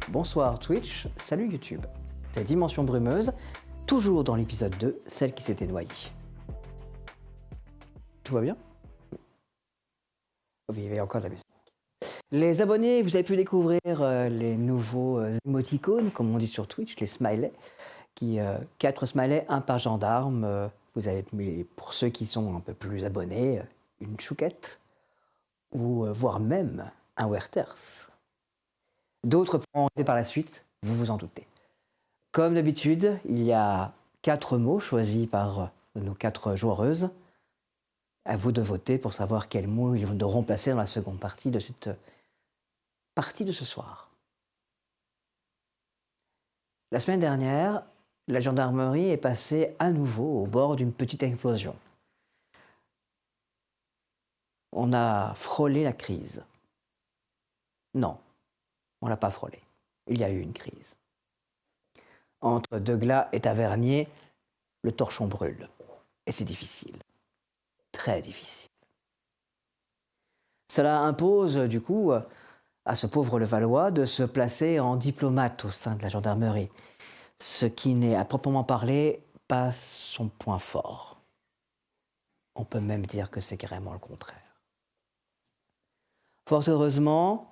bonsoir Twitch, salut YouTube. C'est Dimension Brumeuse, toujours dans l'épisode 2, celle qui s'était noyée. Tout va bien? Oui, il y a encore de la musique. Les abonnés, vous avez pu découvrir les nouveaux émoticônes, comme on dit sur Twitch, les smileys. 4 smileys, un par gendarme. Vous avez, pour ceux qui sont un peu plus abonnés, une chouquette, ou voire même un Werther's. D'autres pourront arriver par la suite, vous vous en doutez. Comme d'habitude, il y a 4 mots choisis par nos 4 joueuses. À vous de voter pour savoir quels mots ils devront placer dans la seconde partie de cette partie de ce soir. La semaine dernière, la gendarmerie est passée à nouveau au bord d'une petite explosion. On a frôlé la crise. Non, on ne l'a pas frôlé. Il y a eu une crise. Entre Deugla et Tavernier, le torchon brûle. Et c'est difficile. Très difficile. Cela impose, du coup, à ce pauvre Levallois de se placer en diplomate au sein de la gendarmerie, ce qui n'est à proprement parler pas son point fort. On peut même dire que c'est carrément le contraire. Fort heureusement,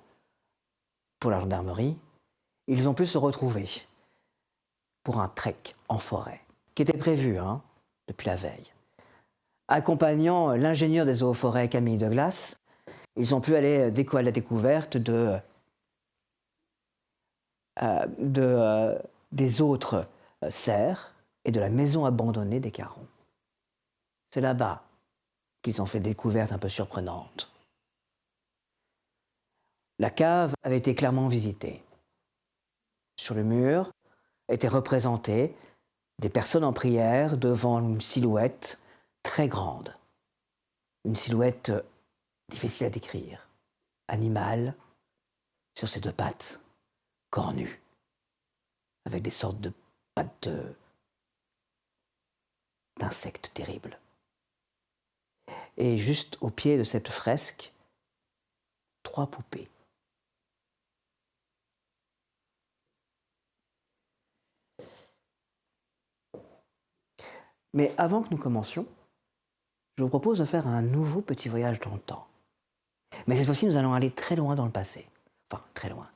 pour la gendarmerie, ils ont pu se retrouver pour un trek en forêt, qui était prévu depuis la veille. Accompagnant l'ingénieur des eaux et forêts Camille Douglas, ils ont pu aller à la découverte des autres serres et de la maison abandonnée des Carons. C'est là-bas qu'ils ont fait des découvertes un peu surprenantes. La cave avait été clairement visitée. Sur le mur étaient représentées des personnes en prière devant une silhouette très grande. Une silhouette difficile à décrire. Animal, sur ses 2 pattes, cornu, avec des sortes de pattes d'insectes terribles. Et juste au pied de cette fresque, 3 poupées. Mais avant que nous commencions, je vous propose de faire un nouveau petit voyage dans le temps. Mais cette fois-ci, nous allons aller très loin dans le passé. Enfin, très loin.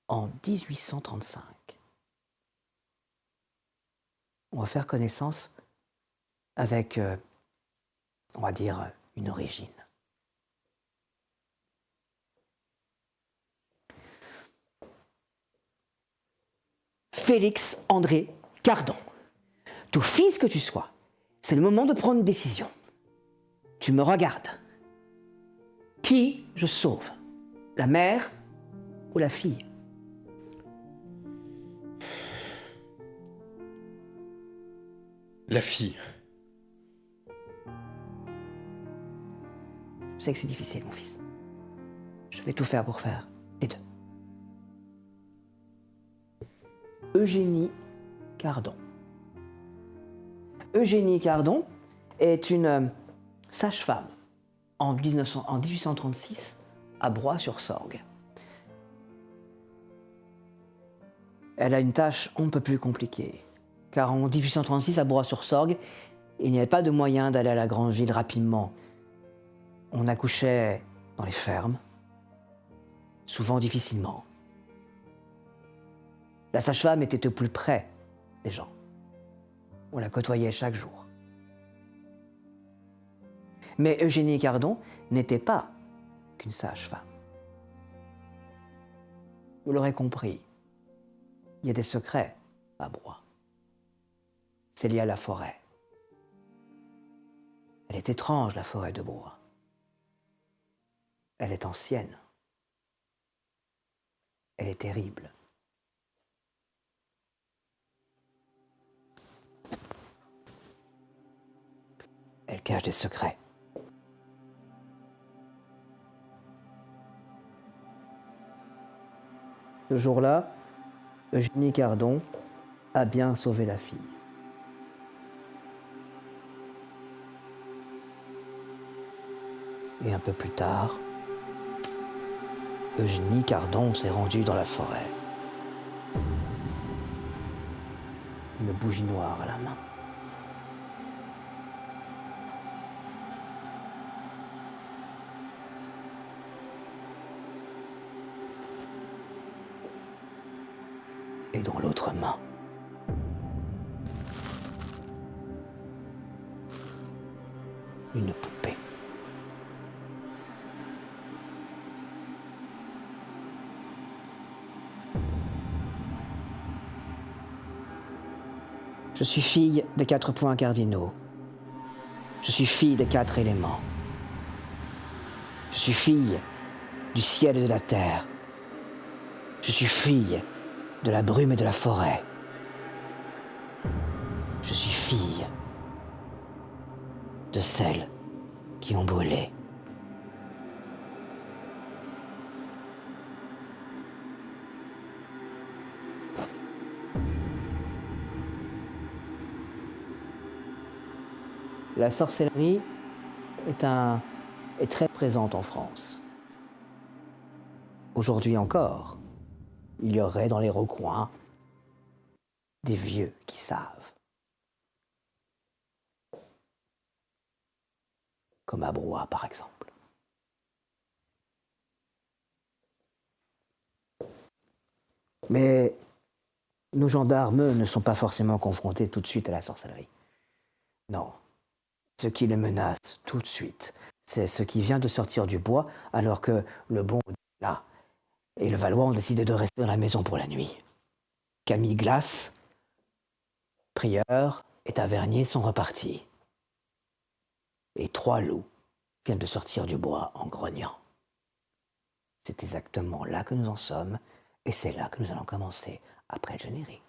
En 1835. On va faire connaissance avec, on va dire, une origine. Félix André Cardon. Tout fils que tu sois, c'est le moment de prendre une décision. Tu me regardes. Qui je sauve? La mère ou la fille? La fille. Je sais que c'est difficile, mon fils. Je vais tout faire pour faire les 2. Eugénie Cardon. Eugénie Cardon est une sage-femme en 1836 à Broye-sur-Sorgue. Elle a une tâche on ne peut plus compliquée, car en 1836 à Broye-sur-Sorgue, il n'y avait pas de moyen d'aller à la grande ville rapidement. On accouchait dans les fermes, souvent difficilement. La sage-femme était au plus près des gens. On la côtoyait chaque jour. Mais Eugénie Cardon n'était pas qu'une sage-femme. Vous l'aurez compris, il y a des secrets à Broye. C'est lié à la forêt. Elle est étrange, la forêt de Broye. Elle est ancienne. Elle est terrible. Elle cache des secrets. Ce jour-là, Eugénie Cardon a bien sauvé la fille. Et un peu plus tard, Eugénie Cardon s'est rendue dans la forêt. une bougie noire à la main. Et dans l'autre main, une poupée. Je suis fille des 4 points cardinaux. Je suis fille des 4 éléments. Je suis fille du ciel et de la terre. Je suis fille de la brume et de la forêt. Je suis fille de celles qui ont brûlé. La sorcellerie est très présente en France. Aujourd'hui encore, il y aurait dans les recoins des vieux qui savent. Comme à Blois, par exemple. Mais nos gendarmes ne sont pas forcément confrontés tout de suite à la sorcellerie. Non. Ce qui les menace tout de suite, c'est ce qui vient de sortir du bois alors que le bon est là. Et le Valois ont décidé de rester dans la maison pour la nuit. Camille Glace, prieur et tavernier sont repartis. Et 3 loups viennent de sortir du bois en grognant. C'est exactement là que nous en sommes, et c'est là que nous allons commencer après le générique.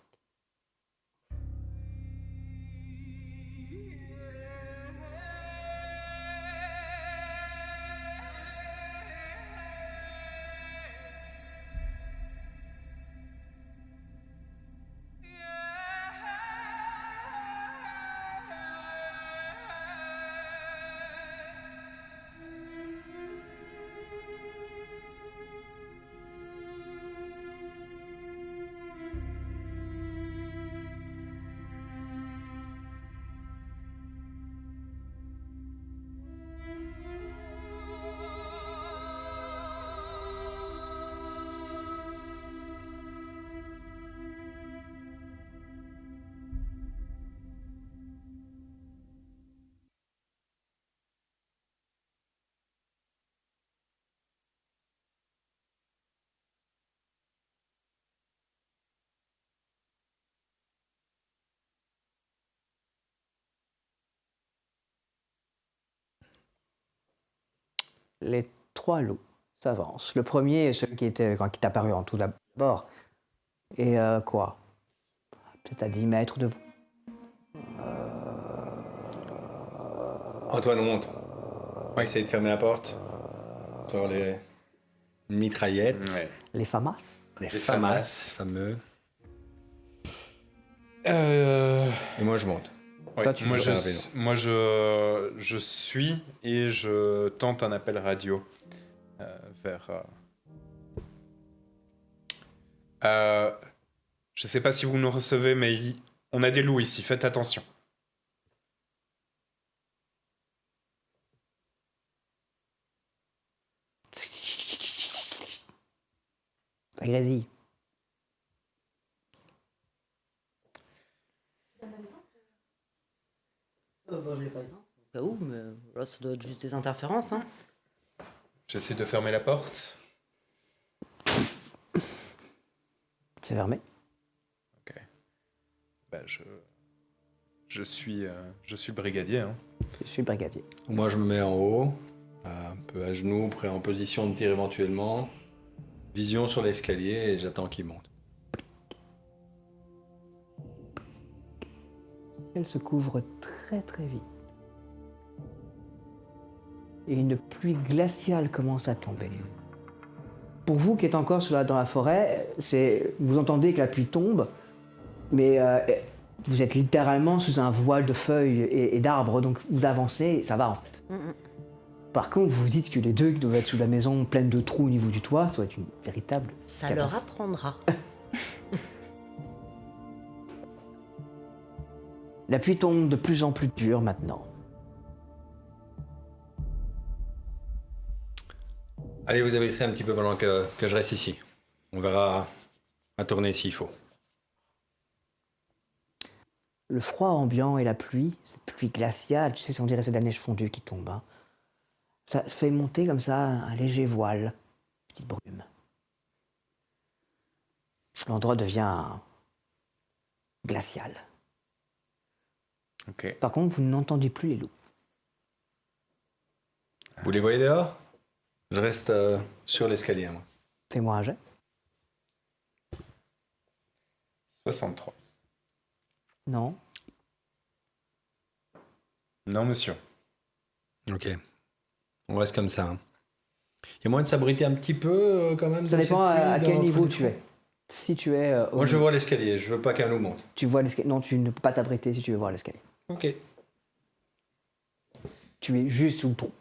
Les 3 loups s'avancent. Le premier est celui qui est apparu en tout d'abord. Et quoi? Peut-être à 10 mètres de vous. Antoine, monte. On va essayer de fermer la porte. Sur les mitraillettes. Ouais. Les FAMAS. Les FAMAS. fameux. Et moi, je monte. Ouais, Toi, tu moi, fais je suis et je tente un appel radio vers. Je sais pas si vous nous recevez, mais on a des loups ici. Faites attention. Allez-y. Je l'ai pas éteint, au cas où, mais là, ça doit être juste des interférences. Hein. J'essaie de fermer la porte. C'est fermé. Ok. Bah, je suis brigadier. Hein. Je suis brigadier. Moi, je me mets en haut, un peu à genoux, prêt en position de tir éventuellement. Vision sur l'escalier et j'attends qu'il monte. Elle se couvre très très vite. Et une pluie glaciale commence à tomber. Pour vous qui êtes encore dans la forêt, vous entendez que la pluie tombe, mais vous êtes littéralement sous un voile de feuilles et d'arbres, donc vous avancez, ça va en fait. Par contre, vous dites que les deux qui doivent être sous la maison pleine de trous au niveau du toit, ça va être une véritable Ça leur apprendra. La pluie tombe de plus en plus dure maintenant. Allez, vous abriterez un petit peu pendant que je reste ici. On verra à tourner s'il faut. Le froid ambiant et la pluie, cette pluie glaciale, tu sais, on dirait c'est de la neige fondue qui tombe. Hein. Ça fait monter comme ça un léger voile, petite brume. L'endroit devient glacial. Ok. Par contre, vous n'entendez plus les loups. Vous les voyez dehors? Je reste sur l'escalier, moi. Fais-moi un jet. 63. Non. Non, monsieur. Ok. On reste comme ça. Hein. Il y a moyen de s'abriter un petit peu quand même. Ça dans dépend cette pluie, à quel dans niveau notre tu es. Si tu es... Moi, je veux voir l'escalier. Je veux pas qu'un loup monte. Tu vois l'escalier. Non, tu ne peux pas t'abriter si tu veux voir l'escalier. Ok. Tu es juste sous le trou.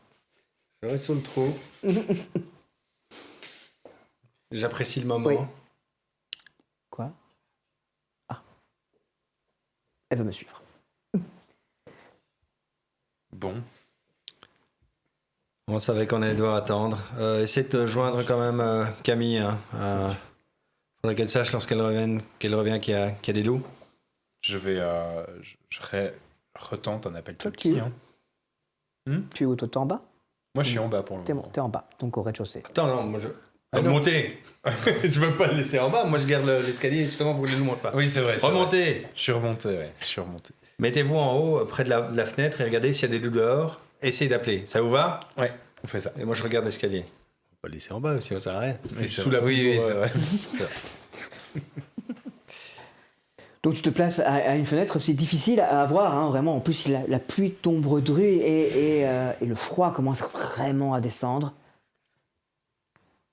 Je reste sous le trou. J'apprécie le moment. Oui. Quoi? Ah. Elle veut me suivre. Bon. On savait qu'on allait devoir attendre. Essayez de te joindre quand même Camille. Hein. Faudrait qu'elle sache lorsqu'elle revient qu'il y a des loups. Je vais... retente un appel Ok. Tolkien. Hein. Tu es où, toi? T'es en bas? Moi, je suis en bas pour le T'es moment. en bas, donc au rez-de-chaussée. Attends, non, moi je... Ah non. Remontez. Je veux pas le laisser en bas. Moi, je garde l'escalier justement pour que les loups montent pas. Oui, c'est vrai. Remontez. Je suis remonté, ouais. Je suis remonté. Mettez-vous en haut, près de la fenêtre, et regardez s'il y a des loups dehors. Essayez d'appeler. Ça vous va? Ouais, on fait ça. Et moi, je regarde l'escalier. On va pas le laisser en bas aussi, ça sert à rien. Oui, Sous la oui, pluie, c'est vrai. Donc tu te places à une fenêtre, c'est difficile à voir, hein, vraiment. En plus, si la pluie tombe drue et le froid commence vraiment à descendre.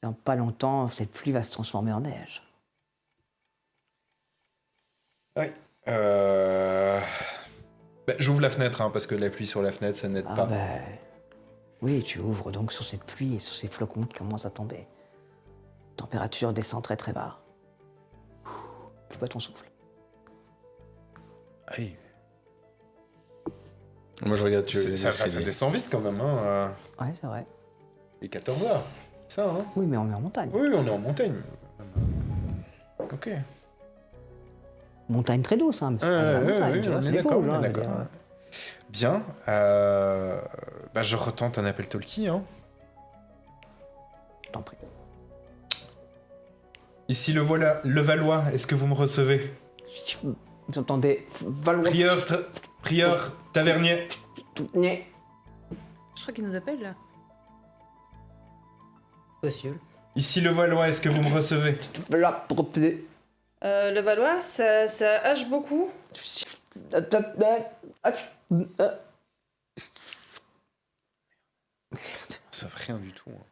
Dans pas longtemps, cette pluie va se transformer en neige. Ouais. J'ouvre la fenêtre, hein, parce que la pluie sur la fenêtre, ça n'aide Ah pas. ben... Oui, tu ouvres donc sur cette pluie et sur ces flocons qui commencent à tomber. Température descend très très bas. Tu vois ton souffle. Aïe. Moi, je regarde. Ça descend vite quand même. Hein. Ouais, c'est vrai. Il est 14h. C'est ça, hein? Oui, mais on est en montagne. Oui, on est en montagne. Ok. Montagne très douce, hein, mais c'est pas de la montagne, tu vois, c'est les Vosges, hein, je veux dire. Bien. Je retente un appel Tolkien. Hein. Je t'en prie. Ici le Valois, est-ce que vous me recevez? Vous entendez Valois. Prieur tavernier. Né. Je crois qu'il nous appelle là. Possible. Ici le Valois, est-ce que vous me recevez? Là, pour te... Le Valois, ça hache beaucoup. Ça fait rien du tout. Hein.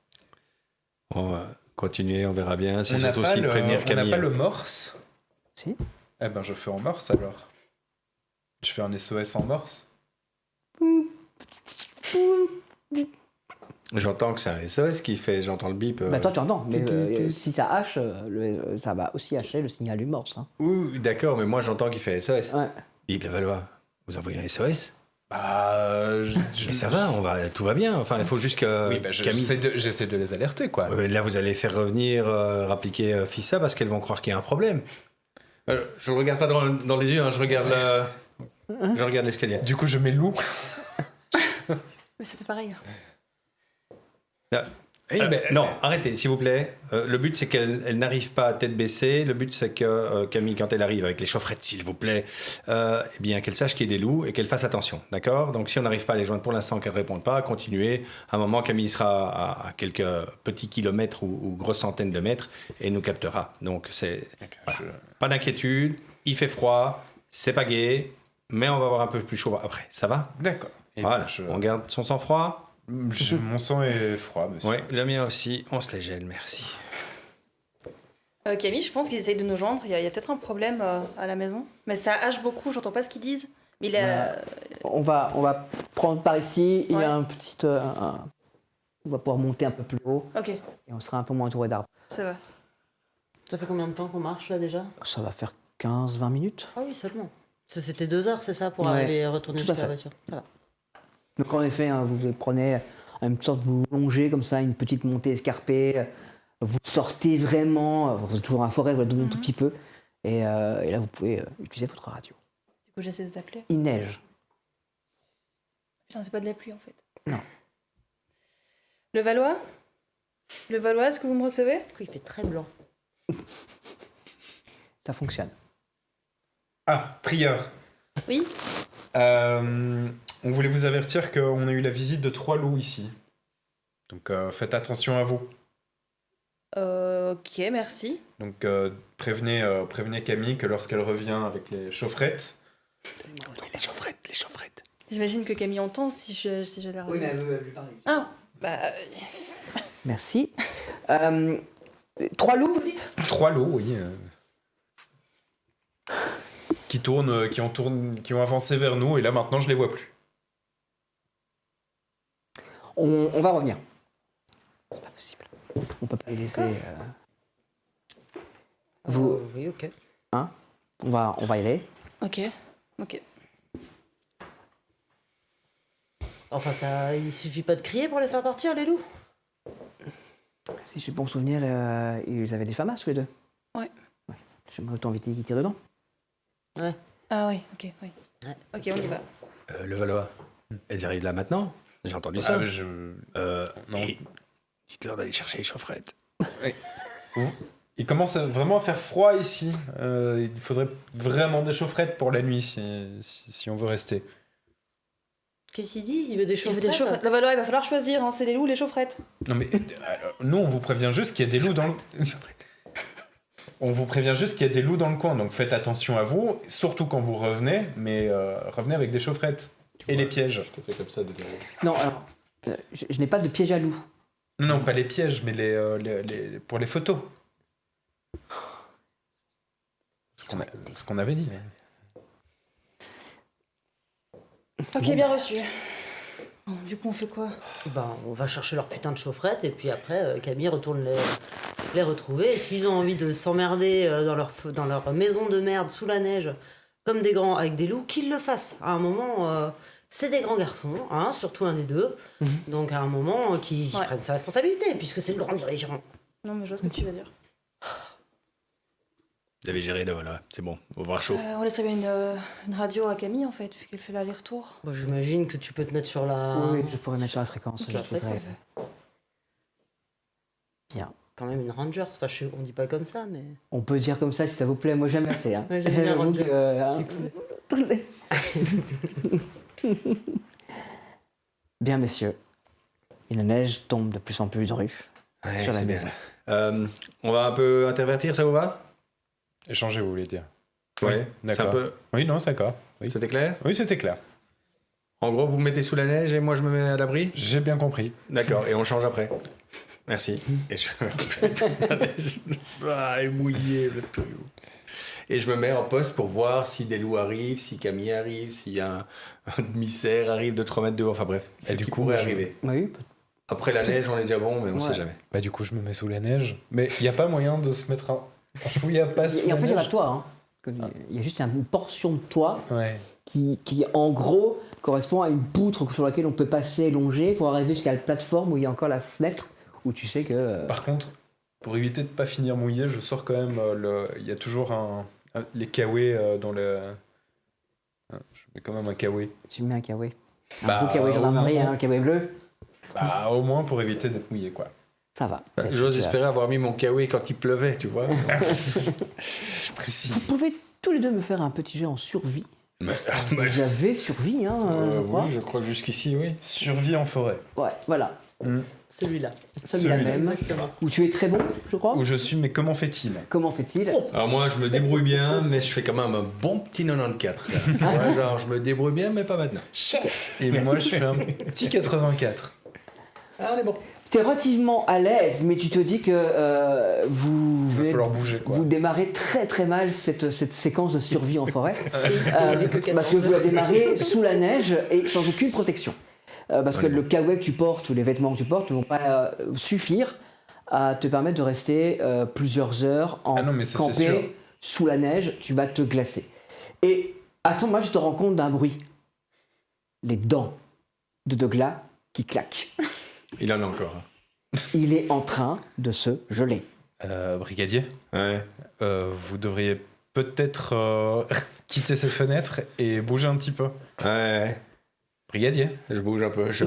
On va continuer, on verra bien. C'est On n'a surtout pas, aussi prévenir Camille. pas le morse. Si. Eh ben je fais en morse alors. Je fais un SOS en morse. J'entends que c'est un SOS qui fait, j'entends le bip. Bah toi tu entends, mais si ça hache, ça va aussi hacher le signal du morse. Hein. Oui, d'accord, mais moi j'entends qu'il fait SOS. Ouais. Dites le Valois, vous envoyez un SOS? Mais ça va, tout va bien. Enfin, il faut juste que Oui, Camille... j'essaie de les alerter quoi. Là, vous allez faire revenir, rappliquer Fissa parce qu'elles vont croire qu'il y a un problème. Je ne regarde pas dans les yeux, hein, je regarde l'escalier. Du coup je mets loup. Mais ça fait pareil. Non, arrêtez, s'il vous plaît. Le but, c'est qu'elle n'arrive pas à tête baissée. Le but, c'est que Camille, quand elle arrive avec les chaufferettes, s'il vous plaît, eh bien, qu'elle sache qu'il y a des loups et qu'elle fasse attention. D'accord? Donc, si on n'arrive pas à les joindre pour l'instant, qu'elle ne réponde pas, continuez. À un moment, Camille sera à quelques petits kilomètres ou grosses centaines de mètres et nous captera. Donc, voilà. Pas d'inquiétude. Il fait froid. C'est pas gai. Mais on va avoir un peu plus chaud après. Ça va? D'accord. Voilà. On garde son sang-froid. Mon sang est froid, monsieur. Oui, le mien aussi. On se les gèle, merci. Camille, je pense qu'ils essayent de nous joindre. Il y a peut-être un problème à la maison. Mais ça hache beaucoup, j'entends pas ce qu'ils disent. Mais On va prendre par ici, il y Ouais. a un petit... on va pouvoir monter un peu plus haut Ok, et on sera un peu moins entouré d'arbres. ça va. Ça fait combien de temps qu'on marche là déjà? Ça va faire 15-20 minutes. Ah oui, seulement. C'était 2 heures, c'est ça, pour Ouais, arriver et retourner tout à jusqu'à la fait. voiture. Ça va. Donc en effet, hein, vous prenez une sorte, vous longez comme ça, une petite montée escarpée, vous sortez vraiment, vous êtes toujours dans la forêt, vous la doublez un tout petit peu, et là vous pouvez utiliser votre radio. Du coup, j'essaie de t'appeler. Il neige. Putain, c'est pas de la pluie en fait. Non. Le Valois, est-ce que vous me recevez? Du coup, il fait très blanc. Ça fonctionne. Ah, prieur. Oui. On voulait vous avertir qu'on a eu la visite de 3 loups ici. Donc faites attention à vous. Ok, merci. Donc prévenez Camille que lorsqu'elle revient avec les chaufferettes... Les chaufferettes. J'imagine que Camille entend si j'ai l'air. elle veut lui parler. Ah, bah. Merci. 3 loups, vous dites? 3 loups, oui. Qui ont avancé vers nous, et là maintenant je les vois plus. On va revenir. C'est pas possible. On peut pas les laisser. Vous, Oui, ok. on va y aller. Ok. Enfin, il suffit pas de crier pour les faire partir, les loups. Si j'ai bon souvenir, ils avaient des FAMAS tous les deux. Ouais. J'aimerais autant éviter qu'ils tirent dedans. Ah oui, ok, oui. Ouais. Ok, on y va. Le Valois, elles arrivent là maintenant? J'ai entendu ça. Non. Et dites-leur d'aller chercher les chaufferettes. Il commence vraiment à faire froid ici. Il faudrait vraiment des chaufferettes pour la nuit si on veut rester. Qu'est-ce qu'il dit? Il veut des Il veut chaufferettes. des chaufferettes. Le Valois, il va falloir choisir, hein, c'est les loups ou les chaufferettes. Non mais nous on vous prévient juste qu'il y a des loups dans le... On vous prévient juste qu'il y a des loups dans le coin, donc faites attention à vous, surtout quand vous revenez, mais revenez avec des chaufferettes. Et les pièges. Je te fais comme ça de derrière. Non, alors, je n'ai pas de piège à loup. Non, pas les pièges, mais pour les photos. Ce qu'on avait dit. Ok, bien reçu. Bon, du coup, on fait quoi? Ben, on va chercher leur putain de chaufferette et puis après, Camille retourne les retrouver. Et s'ils ont envie de s'emmerder dans leur maison de merde sous la neige, comme des grands avec des loups, qu'ils le fassent. À un moment, c'est des grands garçons, hein, surtout un des deux. Donc à un moment, qu'ils prennent sa responsabilité, puisque c'est le grand dirigeant. Non, mais je vois ce que tu veux dire. Vous avez géré le Valois, c'est bon, au voir chaud. On laisserait bien une radio à Camille, en fait, vu qu'elle fait l'aller-retour. Bon, j'imagine que tu peux te mettre sur la... Oui, je pourrais mettre sur la fréquence. Ok, je la faisais- fréquence. Bien. Quand même une Rangers, enfin, on dit pas comme ça, mais... On peut dire comme ça si ça vous plaît. Moi, j'aime assez. Hein. Ouais, j'aime bien J'avoue Rangers. que, hein. Bien, messieurs. Et la neige tombe de plus en plus de rue Ouais, sur la c'est maison. bien. On va un peu intervertir, ça vous va? Échanger, vous voulez dire? Ouais, Oui, c'est un d'accord. peu... Oui, non, c'est d'accord. Oui, C'était clair? oui c'était clair. En gros, vous me mettez sous la neige et moi je me mets à l'abri? J'ai bien compris. D'accord, et on change après. Merci. Et je... ah, est mouillé le truc. Et je me mets en poste pour voir si des loups arrivent, si Camille arrive, s'il y a un demi-cerf arrive de 3 mètres de haut. Enfin bref, Et ce du qui coup, pourrait je- arriver. Oui, Après la neige, on est déjà bon, mais on Ouais. sait jamais. Bah du coup, je me mets sous la neige. Mais il n'y a pas moyen de se mettre un chouïa pas sous et la en fait, il y a pas neige. de toit. Hein. Il y a juste une portion de toit Ouais. qui, en gros, correspond à une poutre sur laquelle on peut passer, longer, pour arriver jusqu'à la plateforme où il y a encore la fenêtre, où tu sais que... Par contre, pour éviter de pas finir mouillé, je sors quand même il y a toujours les kawaii dans le... Je mets quand même un kawaii. Tu mets un kawaii. Un Bah, beau kawaii au gendarmerie, moment- un kawaii bleu, Bah, au moins pour éviter d'être mouillé, quoi. ça va. J'ose Tu as- espérer avoir mis mon kawaii quand il pleuvait, tu vois. Précis. Vous pouvez tous les deux me faire un petit jet en survie. Mais- Vous avez survie, hein, je crois. oui, je crois que jusqu'ici, oui. Survie en forêt. Ouais, voilà. Celui-là. Celui-là Celui-là. même. Où tu es très bon, je crois. Où je suis, mais comment fait-il? Comment fait-il? Alors moi, je me débrouille bien, mais je fais quand même un bon petit 94. là. Ouais, genre, je me débrouille bien, mais pas maintenant. Et moi, je fais un petit 84. Ah, on est bon. Tu es relativement à l'aise, mais tu te dis que vous, Il va venez- falloir bouger, quoi. vous démarrez très très mal cette séquence de survie en forêt. Il est que 14 Parce que vous la heures. démarrez sous la neige et sans aucune protection. Parce que le kawaii que tu portes ou les vêtements que tu portes ne vont pas suffire à te permettre de rester plusieurs heures en Ah non, mais ça, c'est campé sûr. sous la neige. Tu vas te glacer. Et À ce moment-là, tu te rends compte d'un bruit. Les dents de Douglas qui claquent. Il en a encore. Il est en train de se geler. Brigadier, Ouais. vous devriez peut-être quitter cette fenêtre et bouger un petit peu. Ouais. Brigadier. Je bouge un peu, je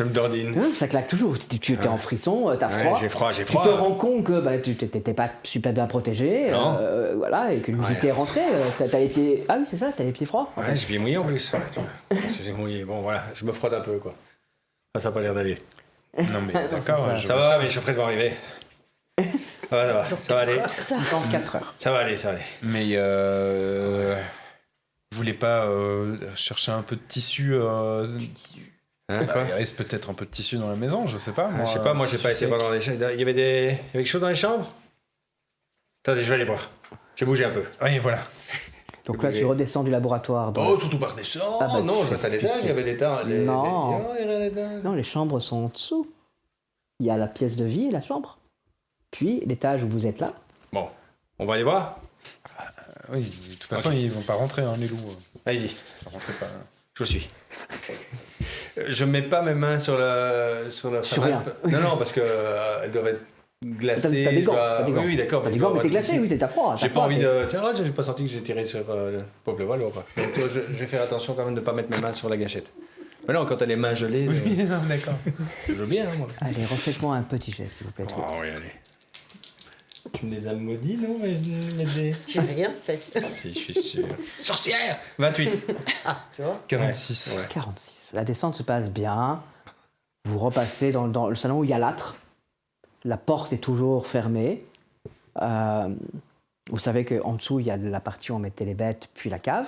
me dordine. Ça claque toujours. Tu es en frisson, t'as froid. Ouais, j'ai Tu froid. te rends compte que tu t'étais pas super bien protégé, Non. voilà, et que l'humidité est rentrée. T'as les pieds. Ah oui, c'est ça, t'as les pieds froids. Ouais, j'ai bien mouillé en plus. J'ai mouillé. Bon, voilà, je me frotte un peu, quoi. Ça a pas l'air d'aller. Non mais Non, d'accord. c'est je Ça vois va, mais les chaufferettes vont arriver. Ça va aller. Dans 4 heures. Ça va aller. Mais vous voulez pas chercher un peu de tissu Hein, quoi il reste peut-être un peu de tissu dans la maison, je sais pas. Je sais pas, moi j'ai pas été voir dans les chambres. Il y avait quelque chose dans les chambres. Attendez, je vais aller voir. Je vais bouger un peu. Oui, voilà. Donc là, tu redescends du laboratoire. Oh, surtout par descendre. Ah bah, non, tu je reste à fais- l'étage, il y avait l'étage. Non. Il y a l'étage. Non, les chambres sont en dessous. Il y a la pièce de vie et la chambre. Puis l'étage où vous êtes là. Bon, on va aller voir. Oui, de toute façon, ils vont pas rentrer, hein, les loups. Allez-y, Rentrez pas. je vous suis. Je mets pas mes mains sur la Sur fenêtre. Non, parce que elles doivent être glacées. T'as des gants. je dois- T'as des gants. Oui, d'accord. T'as des gants, mais t'es glacé, oui, t'as froid. J'ai pas envie de. Tiens, j'ai pas senti que j'ai tiré sur le pauvre Valois. Donc je vais faire attention quand même de pas mettre mes mains sur la gâchette. Mais non, quand t'as les mains gelées, Oui, non, d'accord. je joue bien, moi. Allez, refaites-moi un petit jet, s'il vous plaît. Oh, oui, allez. Tu me les as maudits, non, les J'ai rien fait. Si, je suis sûr. Sorcière 28. Ah, tu vois 46. Ouais. 46. La descente se passe bien. Vous repassez dans le salon où il y a l'âtre. La porte est toujours fermée. Vous savez qu'en dessous, il y a la partie où on mettait les bêtes, puis la cave.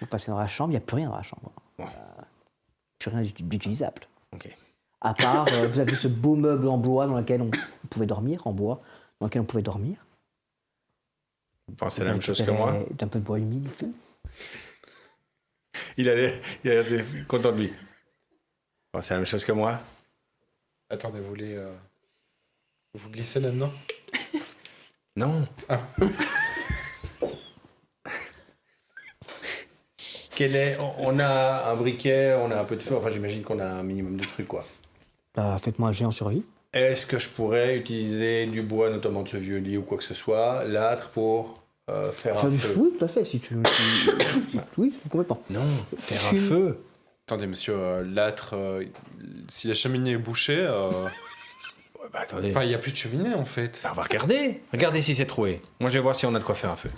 Vous passez dans la chambre, il n'y a plus rien dans la chambre. Bon. Plus rien d'utilisable. Ok. À part, vous avez ce beau meuble en bois dans lequel on pouvait dormir, en bois, dans lequel on pouvait dormir. Vous pensez la même chose que moi? Un peu de bois humide ici. Il a l'air content de lui. Vous pensez la même chose que moi? Attendez, vous voulez vous glisser là-dedans? Non. Ah. On a un briquet, on a un peu de feu, enfin j'imagine qu'on a un minimum de trucs, quoi. Faites-moi un jet en survie. Est-ce que je pourrais utiliser du bois, notamment de ce vieux lit ou quoi que ce soit, l'âtre pour faire un Du feu? fou, tout à fait, si tu... oui, complètement. Non, faire un feu. Attendez, monsieur, l'âtre, si la cheminée est bouchée, Ouais, bah attendez. enfin, il n'y a plus de cheminée en fait. Bah, on va regarder. Regardez si c'est troué. Moi, je vais voir si on a de quoi faire un feu.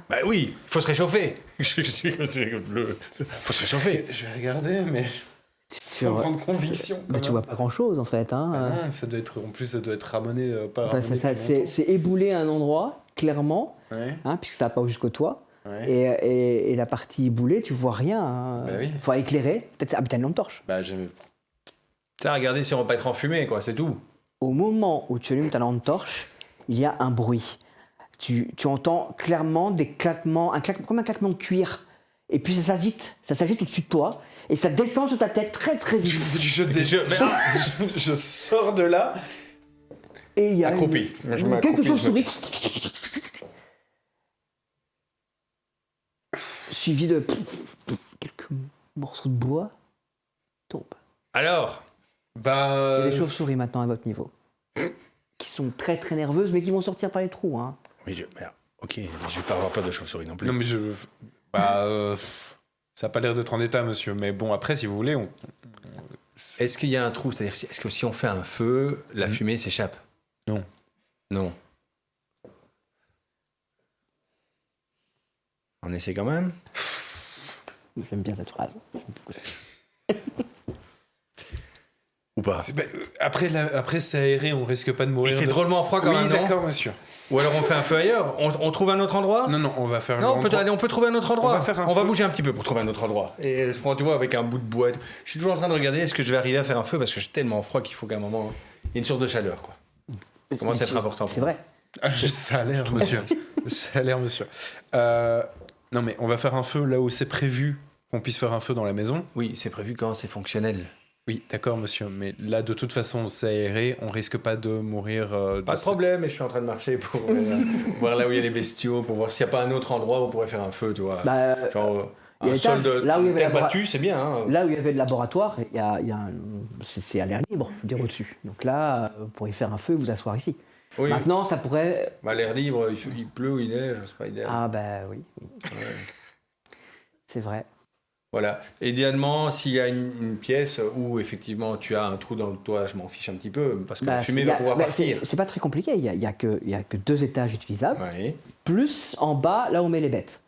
Bah oui, il faut se réchauffer. Je suis bleu. Faut se réchauffer. Je vais regarder, mais sans grande conviction. Mais tu vois pas grand-chose, en fait. Hein. Ah non, ça doit être, en plus, ça doit être ramoné par. Enfin, c'est ébouler un endroit, clairement, Ouais, hein, puisque ça va pas jusqu'au toit. ouais. Et la partie éboulée, tu vois rien. Hein. Bah oui. Faut éclairer. Peut-être t'as une lampe torche. Bah, j'aime. Ça, regardez si on va pas être enfumé, quoi, c'est tout. Au moment où tu allumes ta lampe torche, il y a un bruit. Tu entends clairement des claquements, comme un claquement de cuir. Et puis ça s'agite au-dessus de toi, et ça descend sur ta tête très très vite. Je sors de là. Et il y a Accroupi. Moi, je mets quelque accroupi, chose je me- sourit. Suivi de quelques morceaux de bois tombent. Alors, Il y Bah. a des chauves-souris maintenant à votre niveau. Qui sont très très nerveuses, mais qui vont sortir par les trous. Hein. merde. Ok, mais je vais pas avoir peur de chauve-souris non plus. Non, mais je. Bah. Ça a pas l'air d'être en état, monsieur. Mais bon, après, si vous voulez, on. Est-ce qu'il y a un trou? C'est-à-dire, est-ce que si on fait un feu, la fumée s'échappe? Non. Non. On essaie quand même? J'aime bien cette phrase. Ou pas? Bah, après, c'est aéré, on risque pas de mourir. Il fait de- drôlement froid quand Oui, même, non? d'accord, monsieur. Ou alors on fait un feu ailleurs? On trouve un autre endroit? Non, non, on va faire. Non, l'endroit- allez, on peut trouver un autre endroit. On va faire un On va feu. bouger un petit peu pour trouver un autre endroit. Et je prends, tu vois, avec un bout de bois. Je suis toujours en train de regarder, est-ce que je vais arriver à faire un feu parce que j'ai tellement froid qu'il faut qu'à un moment, il y ait une source de chaleur, quoi. Comment ça être important pour C'est vrai. Ah, ça a l'air, monsieur. Ça a l'air, monsieur. Non, mais on va faire un feu là où c'est prévu qu'on puisse faire un feu dans la maison. Oui, c'est prévu quand c'est fonctionnel. Oui, d'accord, monsieur. Mais là, de toute façon, c'est aéré. On risque pas de mourir. Pas de problème, et je suis en train de marcher pour voir là où il y a les bestiaux, pour voir s'il n'y a pas un autre endroit où on pourrait faire un feu, tu vois. Bah, Genre, il y a un l'étage, sol de là où il y avait terre la battue, c'est bien. Hein. Là où il y avait le laboratoire, c'est à l'air libre, je veux dire au-dessus. Donc là, vous pourriez faire un feu et vous asseoir ici. Oui. Maintenant, ça pourrait... Bah, l'air libre, il pleut ou il neige, c'est pas idéal. Ah bah oui, Ouais. c'est vrai. Voilà. Idéalement, s'il y a une pièce où effectivement tu as un trou dans le toit, je m'en fiche un petit peu, parce que la fumée va pouvoir partir. C'est pas très compliqué, il y a que 2 étages utilisables, Oui. plus en bas, là où on met les bêtes.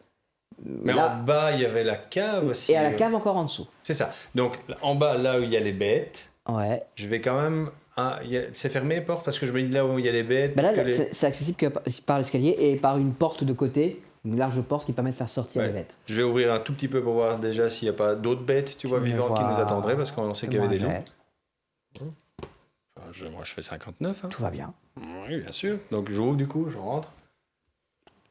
Mais là, en bas, il y avait la cave aussi. et à la cave encore en dessous. C'est ça. Donc en bas, là où il y a les bêtes, Ouais. je vais quand même. C'est fermé les portes parce que je me dis là où il y a les bêtes. Bah là, que les- c'est accessible que par l'escalier et par une porte de côté, une large porte qui permet de faire sortir Ouais. les bêtes. Je vais ouvrir un tout petit peu pour voir déjà s'il n'y a pas d'autres bêtes, tu vois, Tu me vivantes qui vois- nous attendraient parce qu'on sait qu'il y avait des loups. Ouais, Enfin, moi, je fais 59. Hein. tout va bien. Oui, bien sûr. Donc j'ouvre du coup, je rentre.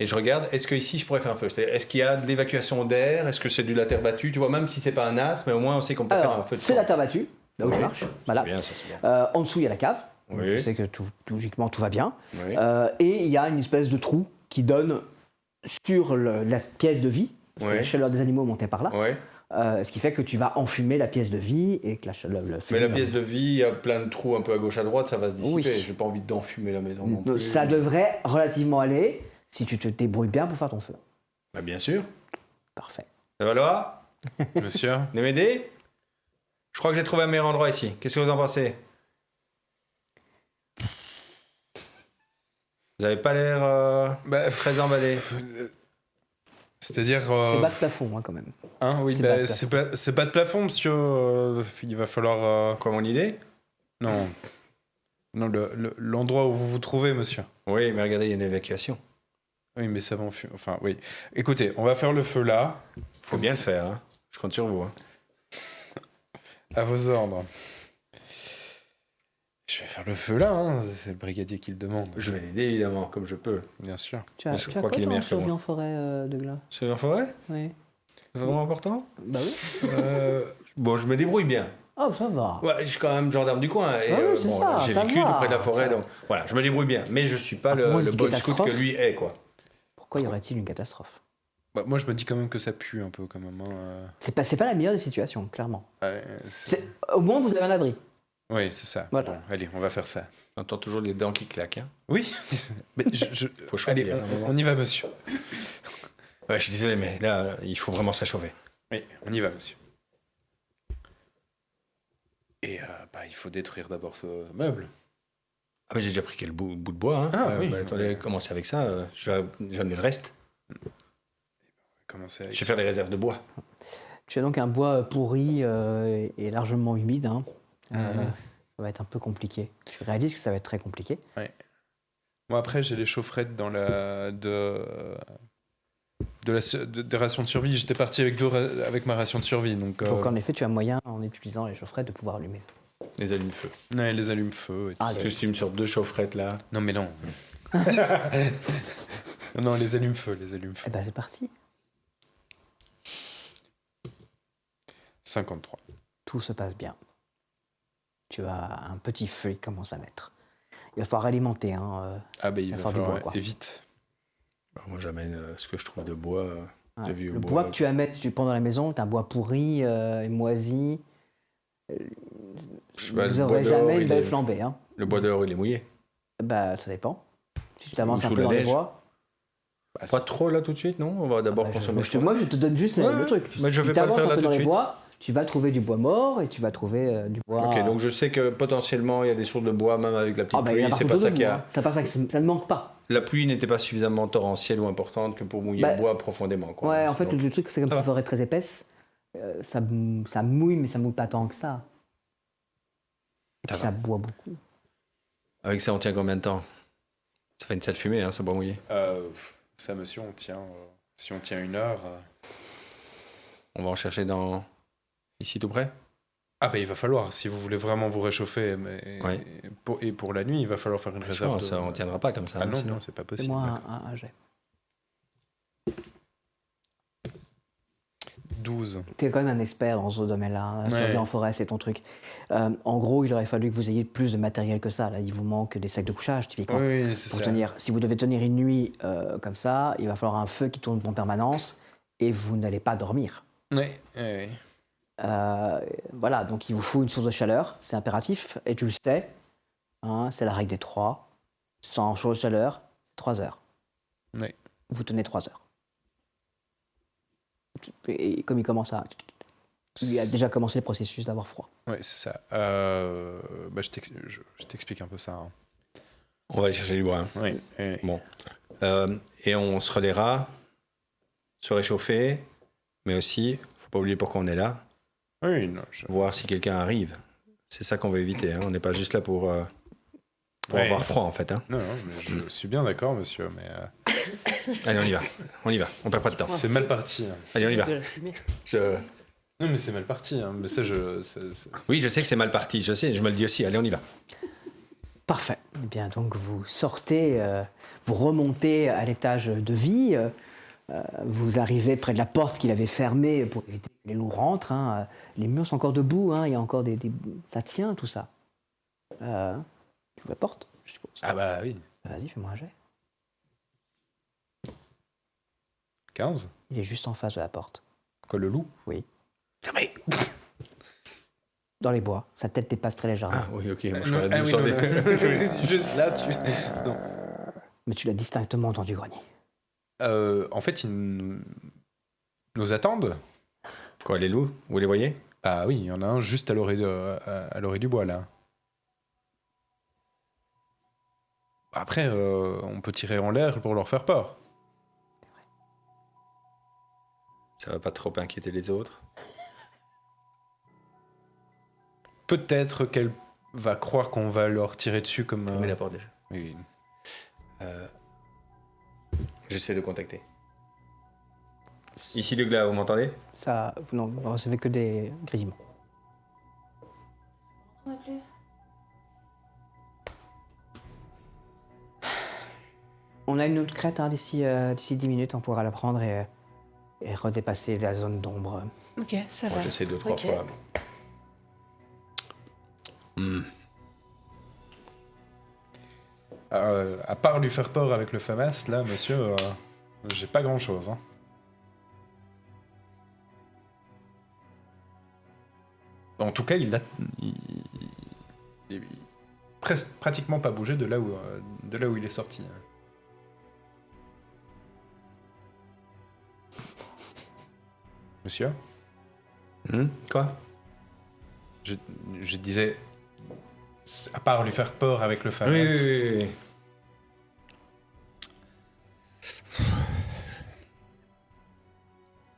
Et je regarde, est-ce qu'ici je pourrais faire un feu? C'est-à-dire, est-ce qu'il y a de l'évacuation d'air? Est-ce que c'est de la terre battue? Tu vois, même si c'est pas un âtre, mais au moins on sait qu'on peut faire un Alors, feu de c'est camp. la terre battue, là où Oui. je marche. Voilà. C'est bien, ça, c'est bien. En dessous, il y a la cave. Donc, Oui. je sais que logiquement, tout va bien. Oui. Et il y a une espèce de trou qui donne sur la pièce de vie, parce que Ouais. la chaleur des animaux montait par là. Ouais. Ce qui fait que tu vas enfumer la pièce de vie et que la chaleur. Mais la pièce de vie, il y a plein de trous un peu à gauche à droite, ça va se dissiper. Oui. J'ai pas envie d'enfumer la maison non plus. Ça devrait relativement aller si tu te débrouilles bien pour faire ton feu. Bah, bien sûr. Parfait. Ça va là? Monsieur. Venez m'aider? Je crois que j'ai trouvé un meilleur endroit ici. Qu'est-ce que vous en pensez? Vous n'avez pas l'air très emballé. C'est-à-dire. C'est bas de plafond, hein, quand même. Hein, oui, c'est bah, bas de c'est pas de plafond, monsieur. Il va falloir. Quoi, mon idée? Non. Non, l'endroit où vous vous trouvez, monsieur. Oui, mais regardez, il y a une évacuation. Oui, mais ça va en fumer. Enfin, oui. Écoutez, on va faire le feu là. Faut bien le faire. Hein. Je compte sur vous. Hein. À vos ordres. Je vais faire le feu là, hein. C'est le brigadier qui le demande. Je vais l'aider, évidemment, comme je peux. Bien sûr. Tu as, Je tu as crois quoi qu'il est toi, en meilleur que moi. survie en forêt, de Glas? C'est en forêt? Oui. C'est vraiment important? Bah oui. Bon, je me débrouille bien. Oh, ça va. Ouais, je suis quand même gendarme du coin. Et, Ah oui, c'est ça, j'ai ça vécu va. tout près de la forêt, donc voilà, je me débrouille bien. Mais je suis pas moins le une boy scout catastrophe. que lui est, quoi. Pourquoi y aurait-il une catastrophe? Bah, moi, je me dis quand même que ça pue un peu, quand même. Hein. C'est pas la meilleure des situations, clairement. Ouais, Au moins, vous avez un abri. Oui, c'est ça. Voilà. Bon, allez, on va faire ça. J'entends toujours les dents qui claquent. Hein. Oui. Mais Faut choisir. Allez, à un moment. on y va, monsieur. Ouais, je suis désolé, mais là, il faut vraiment s'achauffer. Oui, on y va, monsieur. Et bah, il faut détruire d'abord ce meuble. Ah, mais j'ai déjà pris quel bout de bois. Hein. Ah, oui. Attendez, commencer avec ça. Je vais amener le reste. Commencez avec Je vais faire des réserves de bois. Tu as donc un bois pourri et largement humide. Hein. Ça va être un peu compliqué. Tu réalises que ça va être très compliqué. Moi, après, j'ai les chaufferettes dans la... des rations de survie. J'étais parti avec ma ration de survie. Donc en effet, tu as moyen, en utilisant les chaufferettes, de pouvoir allumer. Les allumes-feu. ouais, les allumes-feu. et tout. Ah, Parce que si tu me sors 2 chaufferettes là. Non, mais non. Non, les allumes-feu, les allumes-feu. Eh ben, c'est parti. 53. Tout se passe bien. Tu as un petit feu qui commence à naître. Il va falloir alimenter. Hein, Ah, bah, il va va falloir du falloir... bois, quoi. Et vite. Alors, moi, j'amène ce que je trouve de bois. ouais. De vieux Le bois. bois que tu as mettre tu prends dans la maison, c'est un bois pourri et moisi. Je sais pas, Vous le n'aurez bois dehors, jamais une il belle est- flambée. Hein. Le bois dehors, il est mouillé. Bah, ça dépend. Si tu avances Ou un sous peu la dans les neige. bois. Bah, Pas trop là tout de suite, non? On va d'abord bah, consommer. moi, je te donne juste Ouais, le truc. mais je Si vais pas le t'avances faire un là peu tout dans de les suite. bois, tu vas trouver du bois mort et tu vas trouver du bois. Ok, donc je sais que potentiellement il y a des sources de bois, même avec la petite Ah, bah, il y en pluie. a C'est partout pas ça autour de qu'il y nous, a. hein. C'est pas ça que ça ne manque pas. La pluie n'était pas suffisamment torrentielle ou importante que pour mouiller Bah, le bois profondément. Quoi. Ouais, en fait, Donc, le truc, c'est comme ça sa va. forêt très épaisse. Ça mouille, mais ça mouille pas tant que ça. Et Ça puis ça boit beaucoup. avec ça, on tient combien de temps? Ça fait une sale fumée, hein, ce bois mouillé. Ça, monsieur, on tient... si on tient 1 heure... On va en chercher dans. Ici tout près? Ah, bah, il va falloir, si vous voulez vraiment vous réchauffer. Mais... Ouais. Pour la nuit, il va falloir faire une réserve. Non, ça, on tiendra pas comme ça. Ah hein, non, sinon. non, c'est pas possible. Fais-moi un jet. 12. T'es quand même un expert dans ce domaine-là. Hein. La survie en forêt, c'est ton truc. En gros, il aurait fallu que vous ayez plus de matériel que ça. Là, il vous manque des sacs de couchage, typiquement. Oui, c'est Pour ça. tenir. Si vous devez tenir une nuit comme ça, il va falloir un feu qui tourne en permanence et vous n'allez pas dormir. Oui, oui. Voilà, donc il vous faut une source de chaleur, c'est impératif, et tu le sais, hein, c'est la règle des 3. Sans chaud de chaleur, c'est 3 heures. Oui. Vous tenez 3 heures. Et comme il commence à... Il a déjà commencé le processus d'avoir froid. Oui, c'est ça. Je t'explique un peu ça. Hein. On va aller chercher du bois. Hein. Oui, oui. Bon. Et on se relaiera, se réchauffer, mais aussi, faut pas oublier pourquoi on est là, Oui, non, voir si quelqu'un arrive. C'est ça qu'on veut éviter. Hein. On n'est pas juste là pour Ouais. avoir froid, en fait. Hein. Non, mais je suis bien d'accord, monsieur, mais Allez, on y va. On y va. On perd pas de temps. c'est mal parti. Hein. Allez, on y va. De la fumée. Non, mais c'est mal parti. Hein. Mais ça, c'est- Oui, je sais que c'est mal parti. Je sais, je me le dis aussi. Allez, on y va. Parfait. Eh bien, donc vous sortez, vous remontez à l'étage de vie, vous arrivez près de la porte qu'il avait fermée pour éviter que les loups rentrent. Hein. Les murs sont encore debout, hein. Il y a encore ça tient, tout ça. Tu ouvres la porte, je suppose. Ah bah oui. Vas-y, fais-moi un jet. 15. Il est juste en face de la porte. Quoi, le loup? Oui. Fermez. Dans les bois. Sa tête dépasse très légèrement. Ah oui, ok. Moi, je Non, serais ah oui, non, absorbé. non. Juste là, tu... Non. Mais tu l'as distinctement entendu grogner. En fait, ils nous attendent. Quoi, les loups? Vous les voyez? Ah oui, il y en a un juste à l'orée du bois, là. Après, on peut tirer en l'air pour leur faire peur. Ça va pas trop inquiéter les autres? Peut-être qu'elle va croire qu'on va leur tirer dessus comme... Fermez la porte déjà. Oui. J'essaie de contacter. Ici, le glas, vous m'entendez? Ça, vous ne recevez que des grésillements. On a une autre crête hein, d'ici 10 minutes, on pourra la prendre et redépasser la zone d'ombre. Ok, ça Moi, va. j'essaie 2-3 Ok. fois. À part lui faire peur avec le FAMAS, là, monsieur, j'ai pas grand-chose. Hein. En tout cas, il pratiquement pas bougé de là où il est sorti. Monsieur, Quoi? je disais, à part lui faire peur avec le FAMAS. Oui.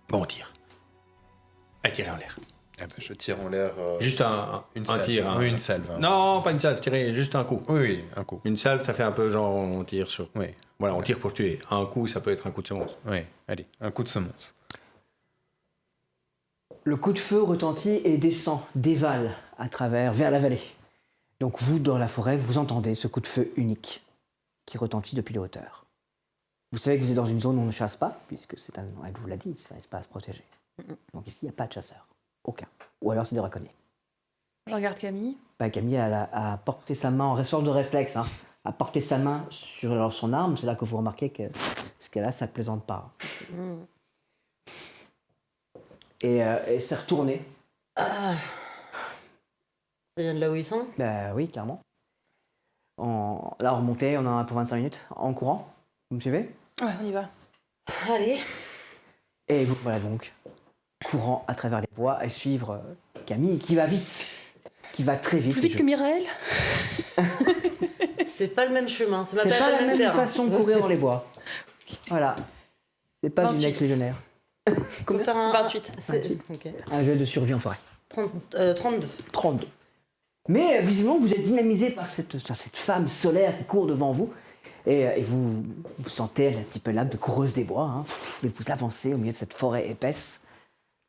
Bon, on tire. Allez, tirez en l'air. Ah bah, je tire en l'air. Juste un salve. tir. hein. Oui, une salve. Hein. Non, pas une salve, tirez juste un coup. Oui, un coup. Une salve, ça fait un peu genre on tire sur. Oui, Voilà, on tire pour tuer. Un coup, ça peut être un coup de semonce. oui. Allez, un coup de semonce. Le coup de feu retentit et descend, dévale à travers, vers la vallée. Donc vous, dans la forêt, vous entendez ce coup de feu unique qui retentit depuis les hauteurs. Vous savez que vous êtes dans une zone où on ne chasse pas, puisque c'est elle vous l'a dit, c'est un espace protégé. Donc ici, il n'y a pas de chasseurs. Aucun. Ou alors c'est des braconniers. Je regarde Camille. Bah, Camille a porté sa main, en sorte de réflexe, hein, a porté sa main sur son arme. C'est là que vous remarquez que ce qu'elle a, ça ne plaisante pas. Et s'est retournée. Ça vient de là où ils sont? Bah oui, clairement. Là, on remontait, on en a pour 25 minutes, en courant. Vous me suivez? Ouais, on y va. Allez. Et vous voilà donc, courant à travers les bois et suivre Camille, qui va vite, qui va très vite. Plus vite que Mireille. C'est pas le même chemin, c'est C'est pas la même terrain. façon de courir dans les bois. Voilà. C'est pas une 28. ex légionnaire. Faut faire un 28. Ok. Un jeu de survie en forêt. 32. 32. Mais visiblement, vous êtes dynamisé par cette femme solaire qui court devant vous. Et vous sentez elle, un petit peu l'âme de coureuse des bois. Hein. Et vous avancez au milieu de cette forêt épaisse,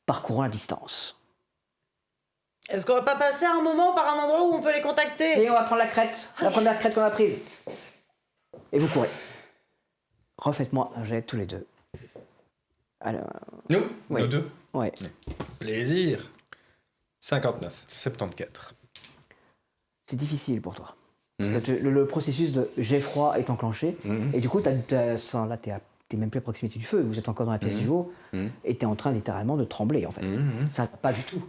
parcourant la distance. Est-ce qu'on va pas passer un moment par un endroit où on peut les contacter? Et on va prendre la crête, la première crête qu'on a prise. Et vous courez. Refaites-moi un jet tous les deux. Alors, Nous ouais. Nous deux. ouais. Plaisir. 59. 74. C'est difficile pour toi. Mhm. Parce que le processus de jet froid est enclenché. Mhm. Et du coup, là, t'es même plus à proximité du feu. Vous êtes encore dans la pièce du haut. Mhm. Et t'es en train littéralement de trembler, en fait. Mhm. Ça va pas du tout.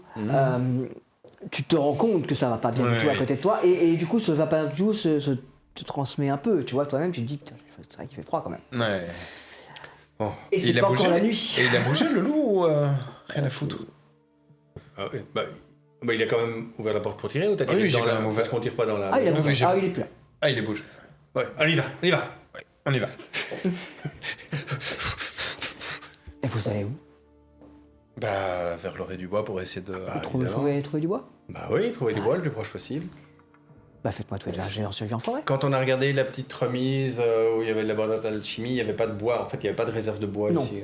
Tu te rends compte que ça va pas bien du tout à Ouais. côté de toi. Et du coup, ce va pas du tout se transmet un peu. Tu vois, toi-même, tu te dis, putain, c'est vrai qu'il fait froid quand même. Ouais. Bon. Et c'est il a pas bougé encore la nuit. Et il a bougé le loup ou rien à foutre? Ah oui. Bah, il a quand même ouvert la porte pour tirer ou t'as tiré Oui, j'ai dans quand la... même ouvert. Parce qu'on tire pas dans la... Ah, il a oui, bougé. j'ai- Ah, il est plus là. Ah, il est bougé. Ouais, on y va, on y va. Ouais, on y va. Et vous allez où Bah, vers l'orée du bois pour essayer de... trouver du bois Bah oui, trouver du bois le plus proche possible. Bah, faites-moi de l'ingénieur survie en forêt. Quand on a regardé la petite remise où il y avait le laboratoire d'alchimie, il n'y avait pas de bois. En fait, il n'y avait pas de réserve de bois Non. ici.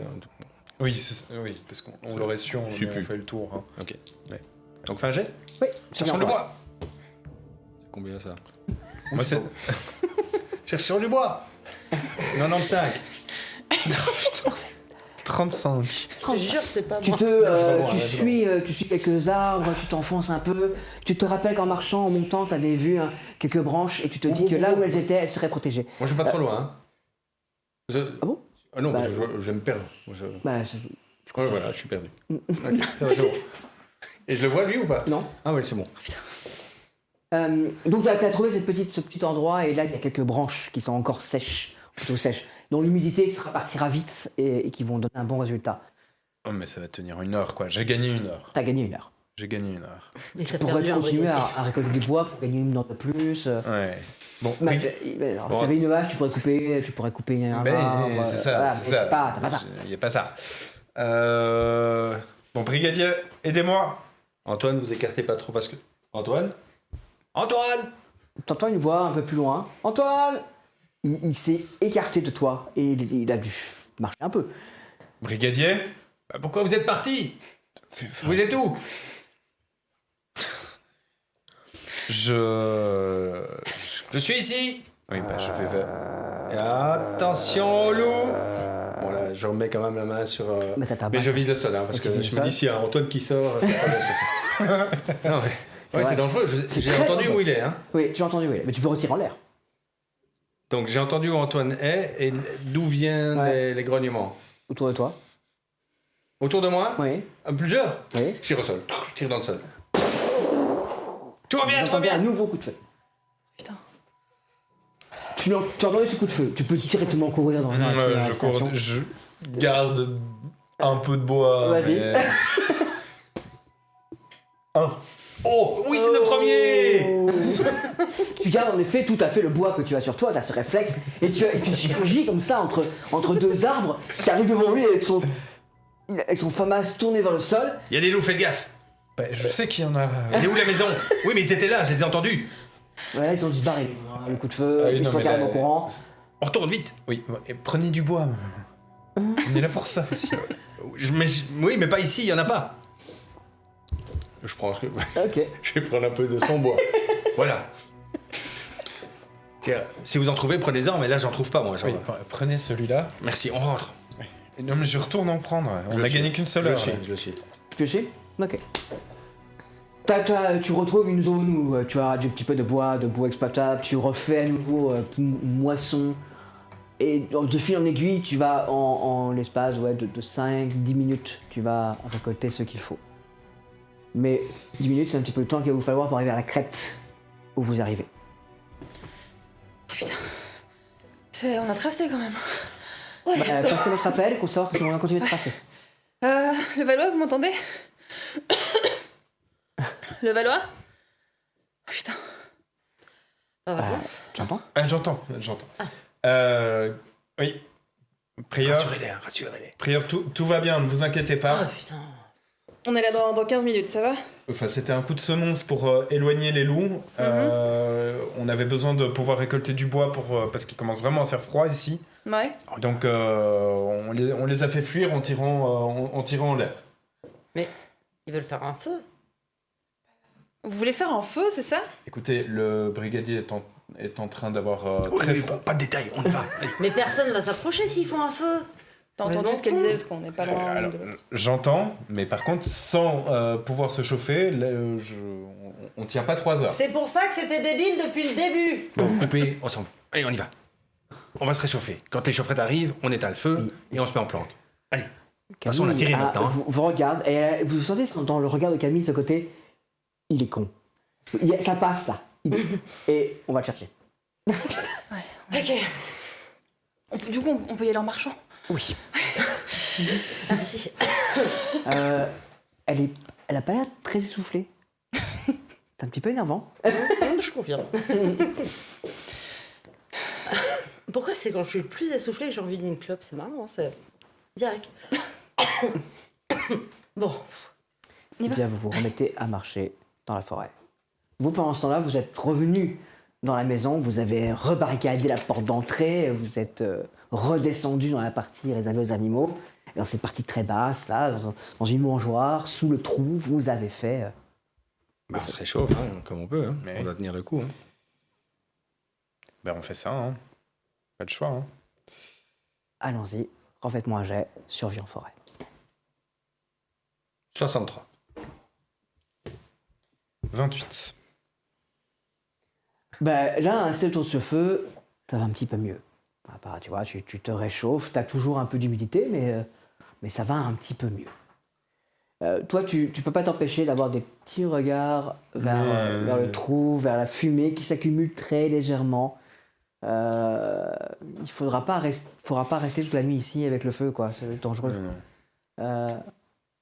Oui, oui, parce qu'on l'aurait su, on Sais a plus. fait le tour. Hein. Ok. Ouais. Donc, fin jet. Oui, survie Cherchons en du forêt. bois. C'est combien ça? Moi, c'est... Cherchons du bois. 95. 35. Je te jure, c'est pas Tu moi. tu suis quelques arbres, tu t'enfonces un peu. Tu te rappelles qu'en marchant, en montant, tu avais vu quelques branches et tu te dis que là où elles étaient, elles seraient protégées. Moi, je suis pas trop loin. Hein. Ah bon? Ah non, Bah, parce que je vais me perdre. Moi, Bah, Ouais, voilà, je suis perdu. Ok, ça va, c'est bon. Et je le vois, lui, ou pas? non. Ah oui, c'est bon. Donc, tu as trouvé ce petit endroit et là, il y a quelques branches qui sont encore sèches, plutôt sèches, dont l'humidité se repartira vite et qui vont donner un bon résultat. Oh, mais ça va tenir 1 heure, quoi. J'ai gagné 1 heure. Tu as gagné 1 heure. J'ai gagné 1 heure. Et Tu t'as pourrais perdu un continuer brigadier. à récolter du bois pour gagner 1 heure de plus. Ouais. Bon, Bah, oui. alors, Bon. si tu avais une hache, tu pourrais couper un Ben, arbre. c'est ça, voilà, c'est mais ça. T'as pas ça. Il n'y a pas ça. Bon, brigadier, aidez-moi. Antoine, vous écartez pas trop parce que... Antoine? Antoine! T'entends une voix un peu plus loin. Antoine! Il s'est écarté de toi et il a dû marcher un peu. Brigadier? Bah, pourquoi vous êtes parti? Vous êtes où? Je Je suis ici! Oui, bah, je vais vers... Et attention au loup! Bon là, je remets quand même la main sur... Mais ça t'a Mais pas- je vise le sol, hein, parce Tu que vises je le me dis, sol s'il y a Antoine qui sort, ça va pas bien se passer. Non, ouais, vrai. c'est dangereux. C'est J'ai très entendu dangereux. où il est. Hein. Oui, tu as entendu, oui. Mais tu peux retirer en l'air. Donc j'ai entendu où Antoine est et d'où viennent Ouais. les grognements. Autour de toi. Autour de moi? Oui. Plusieurs? Oui. Je tire au sol. Je tire dans le sol. Tout va bien, Tu tout va entends un bien! nouveau coup de feu. Putain. Tu as entendu ce coup de feu. Tu peux directement courir dans la je station. cours, je garde un peu de bois. Vas-y. mais- Un. Oh! Oui, c'est le premier! Tu gardes en effet tout à fait le bois que tu as sur toi, tu as ce réflexe, et tu surgis comme ça entre deux arbres, tu arrives devant lui avec son famas tourné vers le sol. Il y a des loups, faites gaffe! Bah, je sais qu'il y en a. Elle est où la maison? Oui, mais ils étaient là, je les ai entendus. Voilà, ils ont disparu. Le coup de feu, Ah oui, ils non, sont mais carrément là- au courant. On retourne vite. Oui, et prenez du bois. On est là pour ça aussi. Oui, mais pas ici, il y en a pas. Je prends ce que... Ok. Je vais prendre un peu de son bois. Voilà. Tiens, si vous en trouvez, prenez-en, mais là, j'en trouve pas, moi. Oui, prenez celui-là. Merci, on rentre. Non, mais je retourne en prendre. On Je a le gagné suis. qu'une seule Je le heure. suis, là. je le suis. Tu le sais? Ok. Tu retrouves une zone où tu as un petit peu de bois exploitable, tu refais à nouveau moisson, et de fil en aiguille, tu vas en l'espace de 5-10 minutes, tu vas récolter ce qu'il faut. Mais 10 minutes, c'est un petit peu le temps qu'il va vous falloir pour arriver à la crête où vous arrivez. On a tracé quand même. Passez votre appel, qu'on saura si on va continuer de tracer. Le Valois, vous m'entendez? Le Valois? Oh, putain. Tu entends? Ah, j'entends. Oui. Prieur, Rassurez-les. tout va bien, ne vous inquiétez pas. Ah putain. On est là dans 15 minutes, ça va? Enfin, c'était un coup de semonce pour éloigner les loups. On avait besoin de pouvoir récolter du bois parce qu'il commence vraiment à faire froid ici. Ouais. Donc, on les a fait fuir en tirant en l'air. Ils veulent faire un feu. Vous voulez faire un feu, c'est ça? Écoutez, le brigadier est en train d'avoir très froid. Pas de détails, on y va. Allez. Mais personne va s'approcher s'ils font un feu. T'as Mais entendu non. ce qu'elle disait parce qu'on n'est pas loin Alors, de l'autre. j'entends, mais par contre, sans pouvoir se chauffer, là, on tient pas 3 heures. C'est pour ça que c'était débile depuis le début. Bon, coupez, on s'en fout. Allez, on y va. On va se réchauffer. Quand les chaufferettes arrivent, on éteint le feu et on se met en planque. Allez. De toute façon, on a tiré notre temps. Vous regarde, et vous sentez dans le regard de Camille ce côté, il est con. Ça passe là. Et on va le chercher. Ok. Du coup, on peut y aller en marchant. Oui. Merci. Elle a pas l'air très essoufflée. C'est un petit peu énervant. Je confirme. Pourquoi c'est quand je suis le plus essoufflée que j'ai envie d'une clope? C'est marrant, hein, c'est direct. Bon. Et bien, vous vous remettez à marcher dans la forêt. Vous, pendant ce temps-là, vous êtes revenu dans la maison, vous avez rebarricadé la porte d'entrée, vous êtes redescendu dans la partie réservée aux animaux. Et dans cette partie très basse, là, dans une mangeoire, sous le trou, vous avez fait... Bah, on se réchauffe, hein, comme on peut. Hein. Mais- On doit tenir le coup. Hein. Ben, on fait ça, hein. Pas de choix, hein. Allons-y, refaites-moi un jet, survie en forêt. 63. 28. Ben, là, installé autour de ce feu, ça va un petit peu mieux. Bah, tu vois, tu te réchauffes, tu as toujours un peu d'humidité, mais ça va un petit peu mieux. Toi, tu peux pas t'empêcher d'avoir des petits regards vers le trou, vers la fumée qui s'accumule très légèrement. Il faudra pas rester toute la nuit ici avec le feu, quoi. C'est dangereux.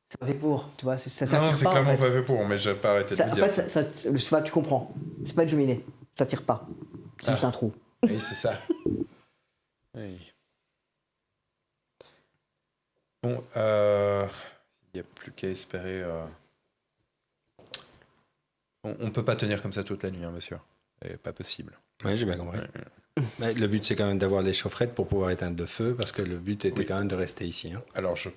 C'est pas fait pour, tu vois. Ça Non, t'attire c'est pas, en clairement fait. pas fait pour, mais j'ai pas arrêté de Ça, le en dire. fait, le sofa, tu comprends. C'est pas une cheminée. Ça tire pas. C'est juste un trou. Oui, c'est ça. Oui. Bon, il n'y a plus qu'à espérer. On peut pas tenir comme ça toute la nuit, hein, monsieur. C'est pas possible. Oui, j'ai bien compris. Mais le but, c'est quand même d'avoir les chaufferettes pour pouvoir éteindre le feu, parce que le but était quand même de rester ici. Hein. Alors, je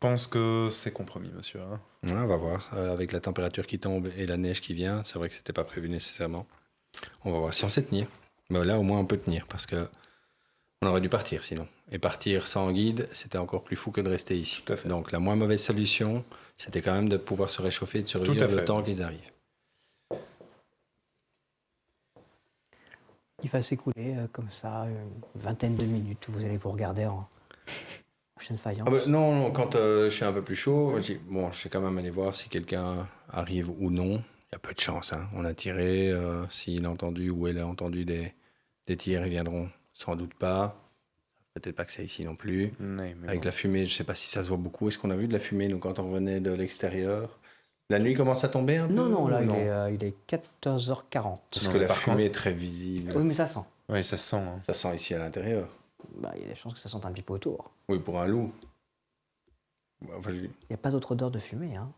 pense que c'est compromis, monsieur. Hein. Ouais, on va voir. Avec la température qui tombe et la neige qui vient, c'est vrai que c'était pas prévu nécessairement. On va voir si on sait tenir. Mais là, au moins, on peut tenir, parce que on aurait dû partir sinon. Et partir sans guide, c'était encore plus fou que de rester ici. Tout à fait. Donc, la moins mauvaise solution, c'était quand même de pouvoir se réchauffer et de survivre Tout à le fait. temps qu'ils arrivent. Il va s'écouler comme ça une vingtaine de minutes où vous allez vous regarder en prochaine faïence. Ah bah, non, quand je suis un peu plus chaud, je dis, bon, je vais quand même aller voir si quelqu'un arrive ou non. Il y a peu de chance. Hein. On a tiré. S'il a entendu ou elle a entendu des tirs, ils viendront sans doute pas. Peut-être pas que c'est ici non plus. Mais Avec bon. la fumée, je sais pas si ça se voit beaucoup. Est-ce qu'on a vu de la fumée, nous, quand on revenait de l'extérieur? La nuit commence à tomber un peu? Non, là, ou il est 14h40. Parce Non, que mais la par fumée est très visible. Oui, mais ça sent. Oui, ça se sent. Hein. Ça sent ici à l'intérieur. Bah, il y a des chances que ça sente un petit peu autour. Oui, pour un loup. Enfin, Il n'y a pas d'autre odeur de fumée, hein.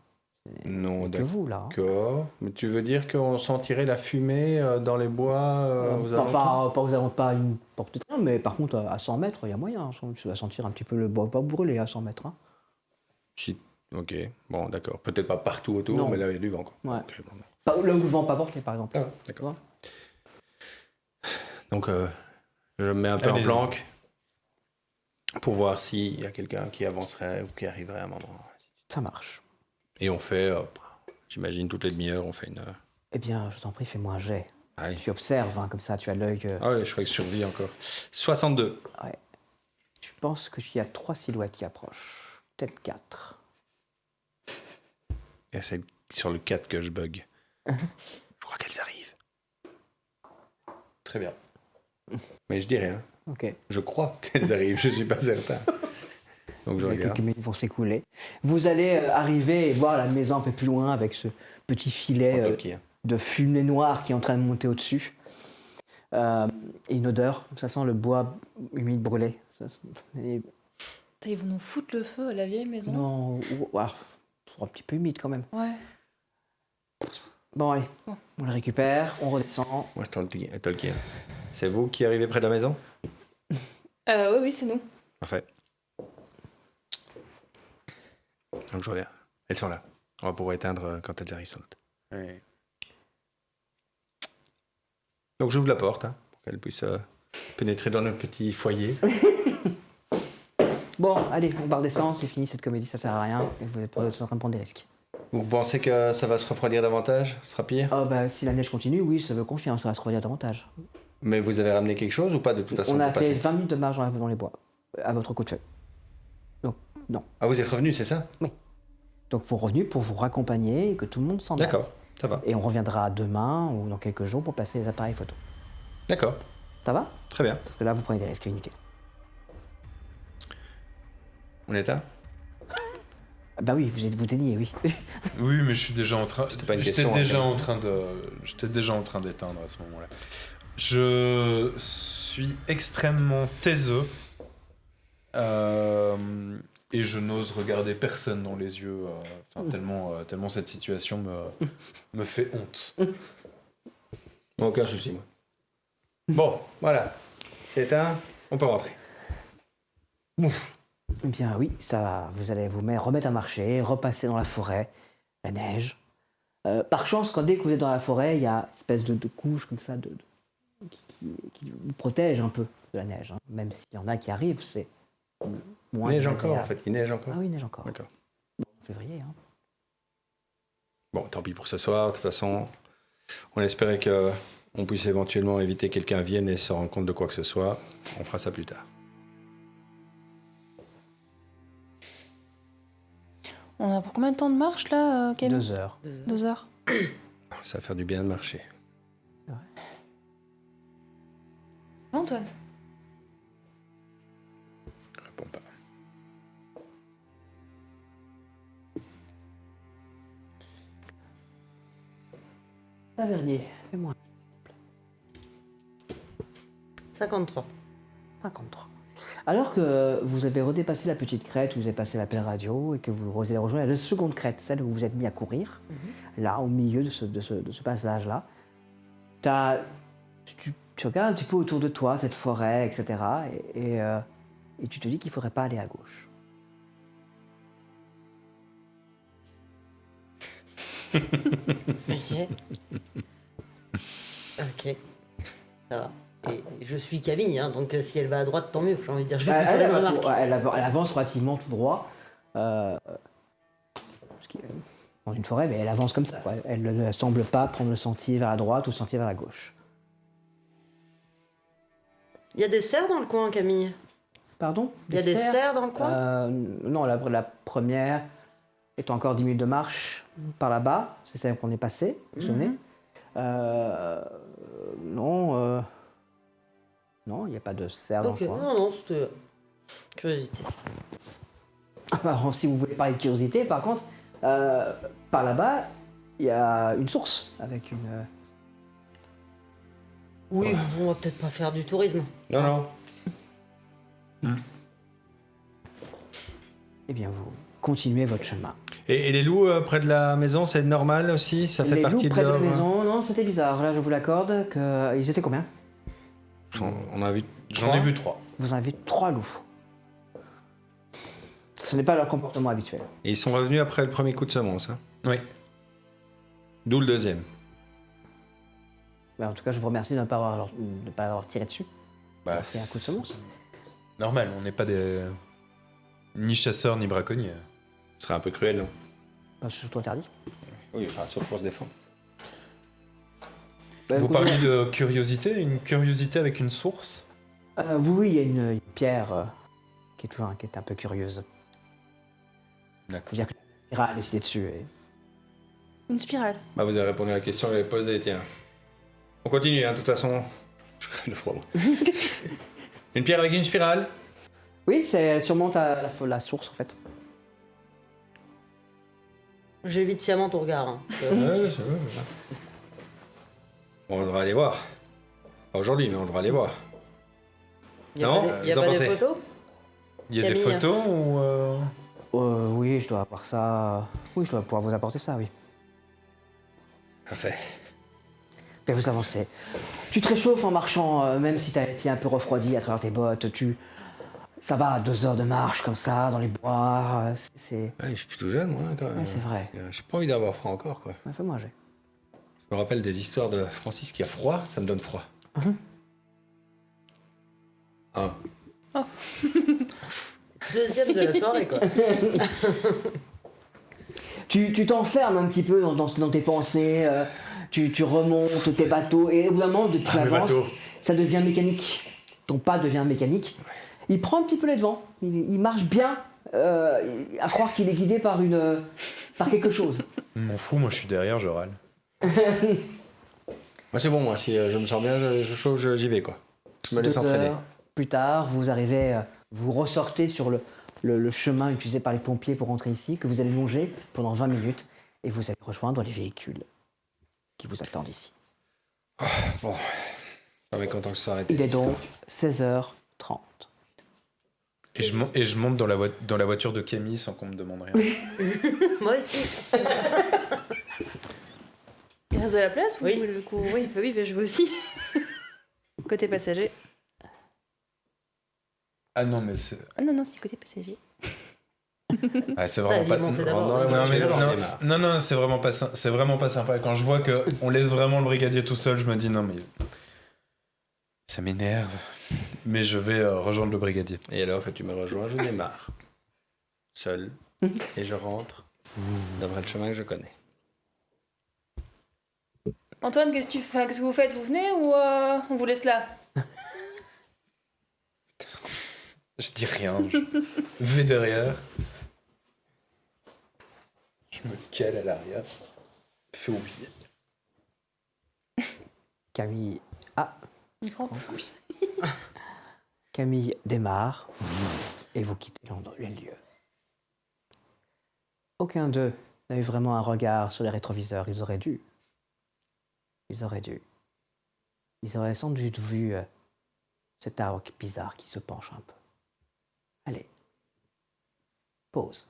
non, Que vous, là. Hein. d'accord. Mais tu veux dire qu'on sentirait la fumée dans les bois aux Pas, alentours? pas, vous n'avez pas une porte de train, mais par contre, à 100 mètres, il y a moyen. Hein. Tu vas sentir un petit peu le bois pas brûler à 100 mètres. Hein. Ok, bon, d'accord. Peut-être pas partout autour, Non. mais là, il y a du vent. Quoi. Ouais. Ok, bon. Là où le vent pas porté, par exemple. Ah ouais, d'accord. Tu vois. Donc, je me mets un peu en Allez-y. planque pour voir s'il y a quelqu'un qui avancerait ou qui arriverait à un moment. Ça marche. Et on fait, j'imagine, toutes les demi-heures, on fait une... Eh bien, je t'en prie, fais-moi un jet. Allez. Tu observes, hein, comme ça, tu as l'œil. Ah ouais, je crois que je survis encore. 62. Tu penses qu'il y a 3 silhouettes qui approchent. Peut-être 4. Et c'est sur le 4 que je bug. Je crois qu'elles arrivent. Très bien. Mais je dis rien. Ok. Je crois qu'elles arrivent, je suis pas certain. Donc je Les regarde. quelques minutes vont s'écouler. Vous allez arriver et voir la maison un peu plus loin avec ce petit filet Ok. de fumée noire qui est en train de monter au-dessus. Et une odeur, ça sent le bois humide brûlé. Et- Ils vont nous foutre le feu à la vieille maison. non, un petit peu humide quand même. Ouais. Bon, allez, Bon. on le récupère, on redescend. Moi, je Tolkien. C'est vous qui arrivez près de la maison? Oui, c'est nous. Parfait. Donc je reviens. Elles sont là. On va pouvoir éteindre quand elles arrivent sans doute. Oui. Donc j'ouvre la porte pour qu'elles puissent pénétrer dans notre petit foyer. Bon, allez, on va redescendre, c'est fini cette comédie, ça sert à rien. Et vous êtes en train de prendre des risques. Vous pensez que ça va se refroidir davantage? Ce sera pire? Oh, bah, si la neige continue, oui, ça veut confier, ça va se refroidir davantage. Mais vous avez ramené quelque chose ou pas de toute façon On a pour fait passer 20 minutes de marche dans les bois, à votre coup de feu. Donc, non. Ah, vous êtes revenu, c'est ça? Donc, vous revenez pour vous raccompagner et que tout le monde s'en aille. D'accord, ça va. Et on reviendra demain ou dans quelques jours pour passer les appareils photo. D'accord, Ça va? très bien. Parce que là, vous prenez des risques inutiles. On est à? Ah bah oui, vous déniez, oui. Oui, mais je suis déjà en train. C'était pas une J'étais question, déjà hein, en train de. J'étais déjà en train d'éteindre à ce moment-là. Je suis extrêmement taiseux. Et je n'ose regarder personne dans les yeux. Tellement cette situation me fait honte. Aucun souci, moi. Bon, voilà. C'est éteint, on peut rentrer. Eh bien oui, ça va. Vous allez vous remettre à marcher, repasser dans la forêt, la neige. Par chance, dès que vous êtes dans la forêt, il y a une espèce de couche comme ça qui vous protège un peu de la neige. Hein. Même s'il y en a qui arrivent, c'est moins Il neige encore, désagréable. en fait. Il neige encore. Ah oui, il neige encore. D'accord. En février. Hein. Bon, tant pis pour ce soir. De toute façon, on espérait qu'on puisse éventuellement éviter que quelqu'un vienne et se rende compte de quoi que ce soit. On fera ça plus tard. On a pour combien de temps de marche là, Camille? 2 heures. 2 heures. Ça va faire du bien de marcher. Ça va, Antoine? Je réponds pas. Tavernier, fais-moi 53. 53. Alors que vous avez redépassé la petite crête, vous avez passé l'appel radio et que vous avez rejoint la seconde crête, celle où vous êtes mis à courir, là, au milieu de ce passage-là, tu regardes un petit peu autour de toi, cette forêt, etc. Et tu te dis qu'il ne faudrait pas aller à gauche. Ok. Ok. Ça va. Et je suis Camille, hein, donc si elle va à droite, tant mieux. J'ai envie de dire, je vais lui faire une remarque. Elle avance relativement tout droit. Parce qu'il est dans une forêt, mais elle avance comme ça. Quoi. Elle ne semble pas prendre le sentier vers la droite ou le sentier vers la gauche. Il y a des cerfs dans le coin, Camille. Pardon? Il y a des cerfs dans le coin. Non, la première est encore 10 minutes de marche par là-bas. C'est celle qu'on est passée, vous vous souvenez? Non, il n'y a pas de cerf dans Ok, le coin. non, c'était curiosité. Alors, si vous voulez parler de curiosité, par contre, par là-bas, il y a une source avec une... Oui, on va peut-être pas faire du tourisme. Non. Eh bien, vous continuez votre chemin. Et les loups près de la maison, c'est normal aussi? Ça fait Les partie loups près de la leur- maison, non, c'était bizarre. Là, je vous l'accorde que... Ils étaient combien? On a vu. J'en ai vu 3. Vous en avez 3 loups. Ce n'est pas leur comportement habituel. Et ils sont revenus après le premier coup de semonce. Hein. Oui. D'où le deuxième. Mais en tout cas, je vous remercie de ne pas avoir tiré dessus. Bah, C'est un coup de semonce. normal, on n'est pas des. Ni chasseurs ni braconniers. Ce serait un peu cruel, non? C'est surtout interdit. Oui, enfin, sauf pour se défendre. Vous parliez de curiosité, une curiosité avec une source? Oui, il y a une pierre qui est un peu curieuse. D'accord. Faut dire que la spirale a décidé dessus. Une spirale. Bah, vous avez répondu à la question que j'avais posée, tiens. On continue, hein, de toute façon. Je crève de froid, moi. Une pierre avec une spirale? Oui, elle surmonte la source en fait. J'évite sciemment ton regard. Hein. Ouais, c'est vrai. Bon, on devra aller voir. Pas aujourd'hui, mais on devra aller voir. Il y a Non, pas, vous en des pensez? photos? Il y a des Camille. photos ou. Oui, je dois avoir ça. Oui, je dois pouvoir vous apporter ça, oui. Parfait. Et vous avancez. Tu te réchauffes en marchant, même si t'as été un peu refroidi à travers tes bottes. Ça va, 2 heures de marche comme ça, dans les bois. C'est... Ouais, je suis plutôt jeune, moi, quand même. Ouais, c'est vrai. J'ai pas envie d'avoir froid encore, quoi. Ouais, fais-moi j'ai. Je me rappelle des histoires de Francis qui a froid, ça me donne froid. Deuxième de la soirée, quoi. Tu t'enfermes un petit peu dans tes pensées, tu remontes tes bateaux, et au bout d'un moment, tu mes avances, bateaux. ça devient mécanique. Ton pas devient mécanique. Il prend un petit peu les devants, il marche bien, à croire qu'il est guidé par quelque chose. Je m'en fous, moi je suis derrière, je râle. Moi, c'est bon, moi. Si je me sens bien, je chauffe, j'y vais, quoi. Je me laisse 2 entraîner. heures plus tard, vous arrivez, vous ressortez sur le chemin utilisé par les pompiers pour rentrer ici, que vous allez longer pendant 20 minutes, et vous allez rejoindre les véhicules qui vous attendent ici. Bon. Je suis content que ça soit arrêté. Il est cette donc histoire. 16h30. Et je monte dans la voiture de Camille sans qu'on me demande rien. Moi aussi. Il reste de la place ou Oui. le coup oui, bah oui, bah je veux aussi. Côté passager. Ah non, mais c'est. Ah non, non, c'est côté passager. Ah, c'est vraiment il pas. est monté d'abord. dans la Non, voiture, mais j'en ai non, marre. non, c'est vraiment pas sympa. Quand je vois qu'on laisse vraiment le brigadier tout seul, je me dis non, mais. Ça m'énerve. Mais je vais rejoindre le brigadier. Et alors que tu me rejoins, je démarre. Seul. Et je rentre dans le chemin que je connais. Antoine, qu'est-ce que vous faites? Vous venez ou on vous laisse là? Je dis rien. Je vais derrière. Je me cale à l'arrière. Fais oublier. Camille. Ah, Micro. Camille démarre et vous quittez les lieux. Aucun d'eux n'a eu vraiment un regard sur les rétroviseurs. Ils auraient dû. Ils auraient sans doute vu cet arbre bizarre qui se penche un peu. Allez. Pause.